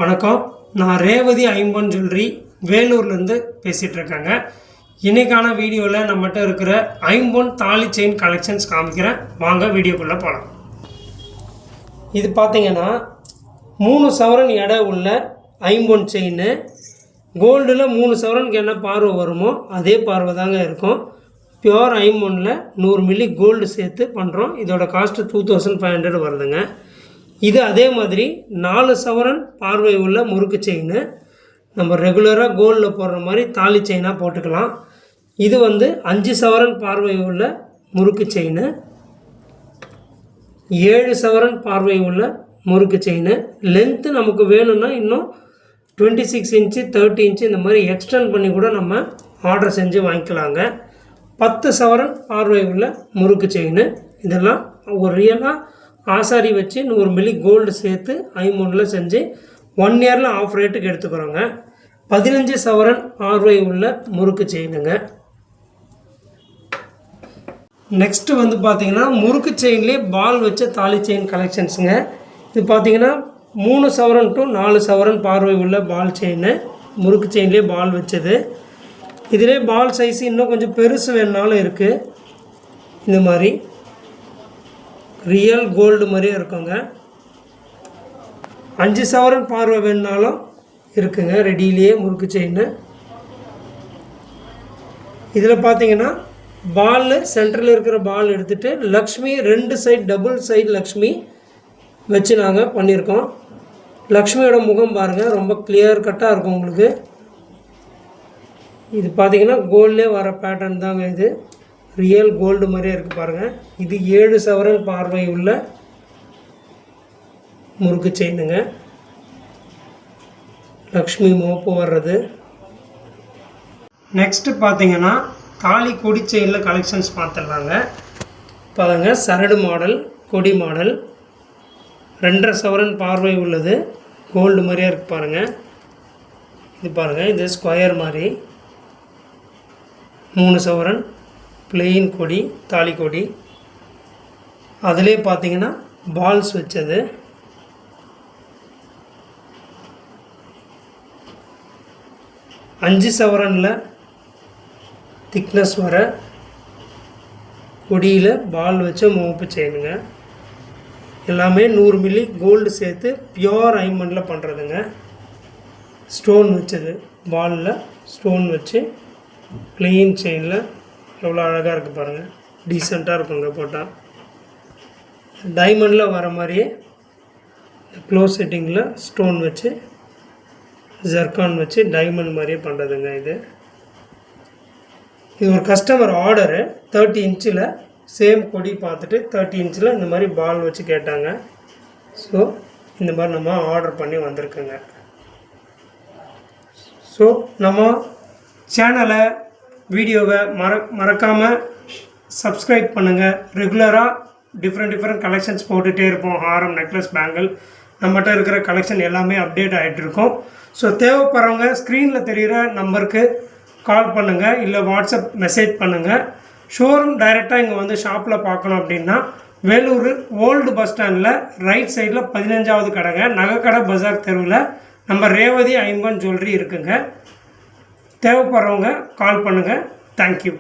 வணக்கம். நான் ரேவதி ஐம்பொன் ஜுவல்லரி வேலூர்லேருந்து பேசிகிட்டு இருக்கேங்க. இன்றைக்கான வீடியோவில் நம்மகிட்ட இருக்கிற ஐம்பொன் தாலி செயின் கலெக்ஷன்ஸ் காமிக்கிறேன். வாங்க வீடியோக்குள்ளே போகலாம். இது பார்த்திங்கன்னா 3 சவரன் எடை உள்ள ஐம்பொன் செயின். கோல்டில் 3 சவரனுக்கு என்ன பார்வை வருமோ அதே பார்வை தாங்க இருக்கும். பியோர் ஐம்பொனில் 100 மில்லி கோல்டு சேர்த்து பண்ணுறோம். இதோட காஸ்ட்டு 2500 வருதுங்க. இது அதே மாதிரி 4 சவரன் பார்வை உள்ள முறுக்கு செயின். நம்ம ரெகுலராக கோல்டில் போடுற மாதிரி தாலி செயினாக போட்டுக்கலாம். இது 5 சவரன் பார்வை உள்ள முறுக்கு செயின், 7 சவரன் பார்வை உள்ள முறுக்கு செயின். லென்த்து நமக்கு வேணும்னா இன்னும் 26 இன்ச்சு 30 இன்ச்சு இந்த மாதிரி எக்ஸ்டெண்ட் பண்ணி கூட நம்ம ஆர்டர் செஞ்சு வாங்கிக்கலாங்க. 10 சவரன் பார்வை உள்ள முறுக்கு செயின். இதெல்லாம் ஒரு ரியலாக ஆசாரி வச்சு 100 மில்லி கோல்டு சேர்த்து ஐம்பொனில் செஞ்சு 1 இயரில் ஆஃப் ரேட்டுக்கு எடுத்துக்கிறோங்க. 15 சவரன் பார்வை உள்ள முறுக்கு செயினுங்க. நெக்ஸ்ட்டு பார்த்திங்கன்னா முறுக்கு செயின்லேயே பால் வச்ச தாலி செயின் கலெக்ஷன்ஸுங்க. இது பார்த்திங்கன்னா 3 சவரன் டு 4 சவரன் பார்வை உள்ள பால் செயின். முறுக்கு செயின்லேயே பால் வச்சது. இதிலே பால் சைஸ் இன்னும் கொஞ்சம் பெருசு வேணுனாலும் இருக்குது. இந்த மாதிரி ரியல் கோல்டு மாதிரியே இருக்குங்க. 5 சவரன் பார்வை வேணுனாலும் இருக்குங்க ரெடியிலேயே முறுக்கு செயின். இதில் பார்த்தீங்கன்னா பால் சென்டரில் இருக்கிற பால் எடுத்துகிட்டு Lakshmi 2 side double side Lakshmi வச்சு நாங்கள் பண்ணியிருக்கோம். லக்ஷ்மியோட முகம் பாருங்கள், ரொம்ப கிளியர் கட்டாக இருக்கும் உங்களுக்கு. இது பார்த்திங்கன்னா கோல்ட்லேயே வர பேட்டர்ன் தாங்க. இது ரியல் கோல்டு மாதிரியே இருக்குது பாருங்கள். இது 7 சவரன் பார்வை உள்ள முறுக்கு செயினுங்க. லக்ஷ்மி மோப்பு வர்றது. நெக்ஸ்ட்டு பார்த்தீங்கன்னா தாலி கொடி செயினில் கலெக்ஷன்ஸ் பார்த்துடலாங்க. பாருங்க, சரடு மாடல், கொடி மாடல், 2.5 சவரன் பார்வை உள்ளது. கோல்டு மாதிரியே இருக்குது பாருங்கள். இது பாருங்கள், இது ஸ்கொயர் மாதிரி 3 சவரன் பிளெயின் கொடி, தாலி கொடி. அதிலே பார்த்தீங்கன்னா பால்ஸ் வச்சது. அஞ்சு சவரனில் திக்னஸ் வர கொடியில் பால் வச்ச மோப்பு செயினுங்க. எல்லாமே 100 மில்லி கோல்டு சேர்த்து பியோர் ஐம்பொனில் பண்ணுறதுங்க. ஸ்டோன் வச்சது, பாலில் ஸ்டோன் வச்சு பிளெயின் செயினில் எவ்வளோ அழகாக இருக்குது பாருங்கள். டீசெண்டாக இருக்குங்க போட்டால். டைமண்டில் வர மாதிரியே க்ளோஸ் செட்டிங்கில் ஸ்டோன் வச்சு ஜர்கான் வச்சு டைமண்ட் மாதிரியே பண்ணுறதுங்க. இது ஒரு கஸ்டமர் ஆர்டரு 30 இன்ச்சில் சேம் கொடி பார்த்துட்டு 30 இன்ச்சில் இந்த மாதிரி பால் வச்சு கேட்டாங்க. ஸோ இந்த மாதிரி நம்ம ஆர்டர் பண்ணி வந்திருக்குங்க. ஸோ நம்ம சேனலை வீடியோவை மறக்காமல் சப்ஸ்கிரைப் பண்ணுங்கள். ரெகுலராக டிஃப்ரெண்ட் கலெக்ஷன்ஸ் போட்டுகிட்டே இருப்போம். ஹாரம், நெக்லஸ், பேங்கிள், நம்மகிட்ட இருக்கிற கலெக்ஷன் எல்லாமே அப்டேட் ஆகிட்டு இருக்கோம். ஸோ தேவைப்படுறவங்க ஸ்க்ரீனில் தெரிகிற நம்பருக்கு கால் பண்ணுங்கள், இல்லை வாட்ஸ்அப் மெசேஜ் பண்ணுங்கள். ஷோரூம் டைரெக்டாக இங்கே ஷாப்பில் பார்க்கணும் அப்படின்னா வேலூர் ஓல்டு பஸ் ஸ்டாண்டில் ரைட் சைடில் 15வது கடைங்க, நகைக்கடை பஜார் தெருவில் நம்ம ரேவதி ஐம்பொன் ஜுவல்லரி இருக்குங்க. தேவைப்படுறவங்க கால் பண்ணுங்கள். தேங்க்யூ.